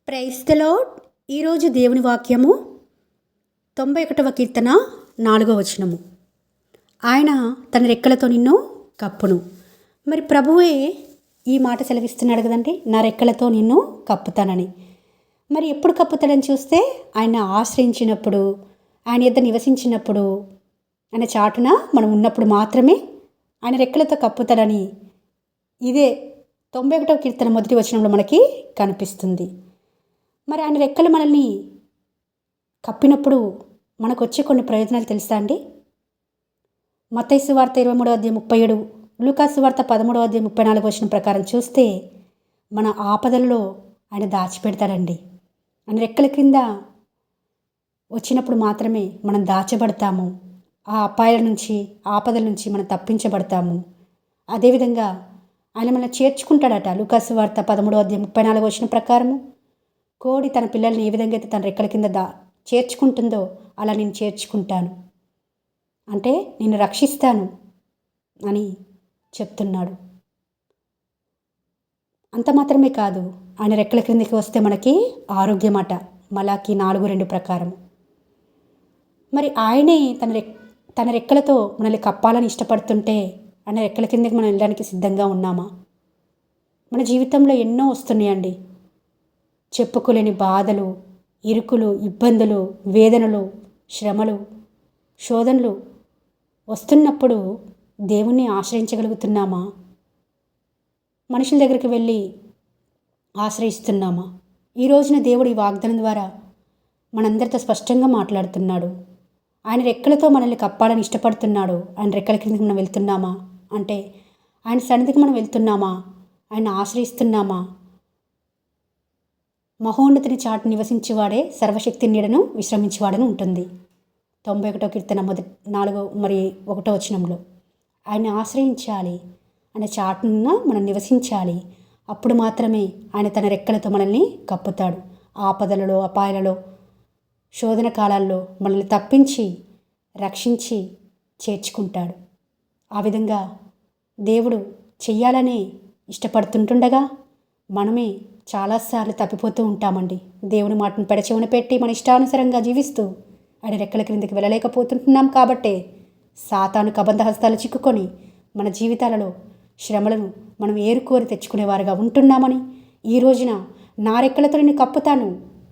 Praise the lord. ఈరోజు దేవుని వాక్యము 91వ కీర్తన 4వ వచనము. ఆయన తన రెక్కలతో నిన్ను కప్పును. మరి ప్రభువే ఈ మాట సెలవిస్తున్నాడు కదండి, నా రెక్కలతో నిన్ను కప్పుతానని. మరి ఎప్పుడు కప్పుతాడని చూస్తే ఆయన ఆశ్రయించినప్పుడు, ఆయన యొద్ద నివసించినప్పుడు, ఆయన చాటున మనం ఉన్నప్పుడు మాత్రమే ఆయన రెక్కలతో కప్పుతాడని ఇదే 91వ కీర్తన మొదటి వచనంలో మనకి కనిపిస్తుంది. మరి ఆయన రెక్కలు మనల్ని కప్పినప్పుడు మనకు వచ్చే కొన్ని ప్రయోజనాలు తెలుసా అండి? మత్తయి సువార్త 23:37, లూకా సువార్త 13:34 ప్రకారం చూస్తే మన ఆపదలలో ఆయన దాచిపెడతాడండి. ఆయన రెక్కల క్రింద వచ్చినప్పుడు మాత్రమే మనం దాచబడతాము. ఆ అపాయాల నుంచి, ఆపదల నుంచి మనం తప్పించబడతాము. అదేవిధంగా ఆయన మనల్ని చేర్చుకుంటాడట. లూకా సువార్త 13:34 ప్రకారము, కోడి తన పిల్లల్ని ఏ విధంగా అయితే తన రెక్కల కింద చేర్చుకుంటుందో అలా నేను చేర్చుకుంటాను, అంటే నేను రక్షిస్తాను అని చెప్తున్నాడు. అంత మాత్రమే కాదు, ఆయన రెక్కల క్రిందకి వస్తే మనకి ఆరోగ్యమాట. మలాకి 4:2 ప్రకారం. మరి ఆయనే తన రెక్కలతో మనల్ని కప్పాలని ఇష్టపడుతుంటే ఆయన రెక్కల కిందకి మనం వెళ్ళడానికి సిద్ధంగా ఉన్నామా? మన జీవితంలో ఎన్నో వస్తున్నాయండి. చెప్పుకోలేని బాధలు, ఇరుకులు, ఇబ్బందులు, వేదనలు, శ్రమలు, శోధనలు వస్తున్నప్పుడు దేవుణ్ణి ఆశ్రయించగలుగుతున్నామా? మనుషుల దగ్గరికి వెళ్ళి ఆశ్రయిస్తున్నామా? ఈ రోజున దేవుడు ఈ వాగ్దానం ద్వారా మనందరితో స్పష్టంగా మాట్లాడుతున్నాడు. ఆయన రెక్కలతో మనల్ని కప్పాలని ఇష్టపడుతున్నాడు. ఆయన రెక్కల కిందకి మనం వెళ్తున్నామా? అంటే ఆయన సన్నిధికి మనం వెళ్తున్నామా? ఆయన ఆశ్రయిస్తున్నామా? మహోన్నతిని చాటు నివసించేవాడే సర్వశక్తి నీడను విశ్రమించేవాడని ఉంటుంది. 91వ కీర్తన 1 వచనంలో ఆయన ఆశ్రయించాలి, ఆయన చాటున మనం నివసించాలి. అప్పుడు మాత్రమే ఆయన తన రెక్కలతో మనల్ని కప్పుతాడు. ఆపదలలో, అపాయాలలో, శోధన కాలాల్లో మనల్ని తప్పించి, రక్షించి చేర్చుకుంటాడు. ఆ విధంగా దేవుడు చెయ్యాలని ఇష్టపడుతుంటుండగా మనమే చాలాసార్లు తప్పిపోతూ ఉంటామండి. దేవుని మాటను పెడచెవిన పెట్టి మన ఇష్టానుసారంగా జీవిస్తూ ఆయన రెక్కల క్రిందకి వెళ్ళలేకపోతుంటున్నాం. కాబట్టే సాతాను కబంధ హస్తాలు చిక్కుకొని మన జీవితాలలో శ్రమలను మనం ఏరుకోరి తెచ్చుకునేవారుగా ఉంటున్నామని, ఈ రోజున నా రెక్కలతో నేను కప్పుతాను,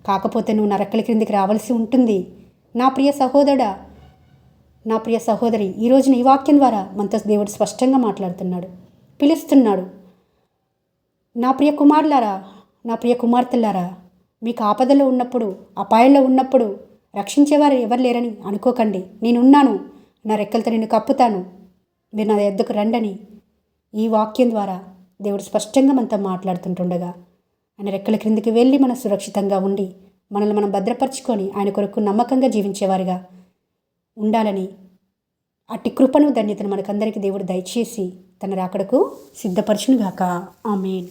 కాకపోతే నువ్వు నా రెక్కల క్రిందికి రావాల్సి ఉంటుంది. నా ప్రియ సహోదరుడా, నా ప్రియ సహోదరి, ఈ రోజున ఈ వాక్యం ద్వారా మనతో దేవుడు స్పష్టంగా మాట్లాడుతున్నాడు, పిలుస్తున్నాడు. నా ప్రియ కుమారులారా, నా ప్రియ కుమార్తెలారా, మీకు ఆపదలో ఉన్నప్పుడు, అపాయంలో ఉన్నప్పుడు రక్షించేవారు ఎవరు లేరని అనుకోకండి. నేనున్నాను, నా రెక్కలతో నేను కప్పుతాను, మీరు నా యొద్దకు రండని ఈ వాక్యం ద్వారా దేవుడు స్పష్టంగా మనతో మాట్లాడుతుంటుండగా ఆయన రెక్కల క్రిందికి వెళ్ళి మనం సురక్షితంగా ఉండి మనల్ని మనం భద్రపరుచుకొని ఆయన కొరకు నమ్మకంగా జీవించేవారిగా ఉండాలని, అట్టి కృపను, ధన్యతను మనకందరికీ దేవుడు దయచేసి తన రాకడకు సిద్ధపరచునుగాక. ఆమేన్.